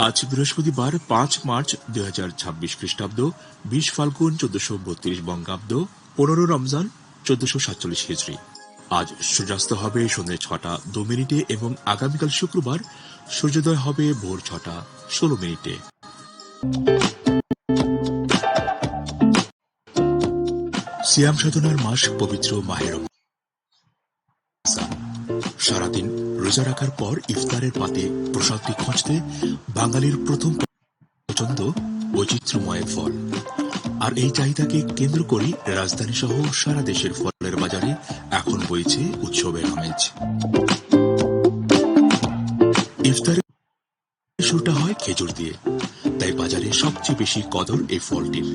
আজ বৃহস্পতিবার 5 মার্চ 2026 খ্রিস্টাব্দ, 20 ফাল্গুন 1432 বঙ্গাব্দ, 15 রমজান 1447 হিজরি। আজ সূর্যাস্ত হবে সন্ধ্যে 6টা 2 মিনিটে এবং আগামীকাল শুক্রবার সূর্যোদয় হবে ভোর 6টা 16 মিনিটে। সিয়াম সাধনার মাস পবিত্র মাহে রমজান। সারাদিন রোজা রাখার পর ইফতারের পাতে প্রসাদটি খুঁজতে বাঙালির প্রথম পছন্দ বৈচিত্র্যময় ফল। আর এই চাহিদাকে কেন্দ্র করে রাজধানী সহ সারা দেশের ফলের বাজারে এখন বইছে উৎসবের আমেজ। ইফতারের শুরুটা হয় খেজুর দিয়ে, তাই বাজারে সবচেয়ে বেশি কদর এই ফলটির।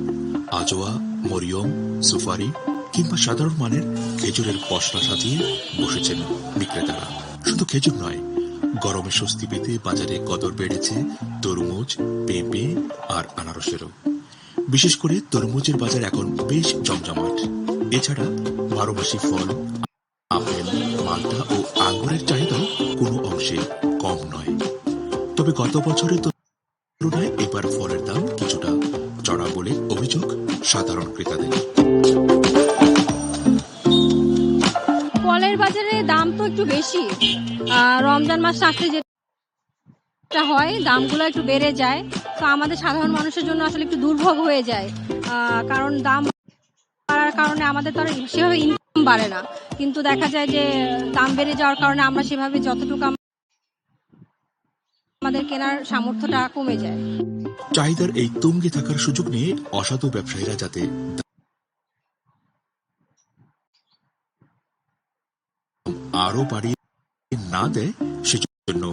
আজোয়া, মরিয়ম, সুপারি কিংবা সাধারণ মানের খেজুরের পসরা সাজিয়ে বসেছেন বিক্রেতারা। শুধু খেজুর নয়, গরমে স্বস্তি পেতে বাজারে কদর বেড়েছে তরমুজ, পেঁপে আর আনারসেরও। বিশেষ করে তরমুজের বাজার এখন বেশ জমজমাট। এছাড়া 12 মাসি ফল, আপেল, মালটা ও আঙ্গুরের চাহিদাও কোনো অংশে কম নয়। তবে গত বছরের তুলনায় এবার ফলের দাম কিছুটা চড়া বলে অভিযোগ সাধারণ ক্রেতাদের। ফলের বাজারে দাম তো একটু বেশি, রমজান মাস আসলে যেটা হয় দামগুলো একটু বেড়ে যায়, তো আমাদের সাধারণ মানুষের জন্য আসলে একটু দুর্ভোগ হয়ে যায়। কারণ দাম বাড়ার কারণে আমাদের তো আর সেভাবে ইনকাম বাড়ে না, কিন্তু দেখা যায় যে দাম বেড়ে যাওয়ার কারণে আমরা সেভাবে যতটুকু আমাদের কেনার সামর্থ্যটা কমে যায়। চাহিদার এই তুঙ্গে থাকার সুযোগ নিয়ে অসাধু ব্যবসায়ীরা যাতে আরো বাড়িয়ে না দেয় সেজন্য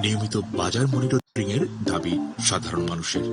নিয়মিত বাজার মনিটরিং এর দাবি সাধারণ মানুষের।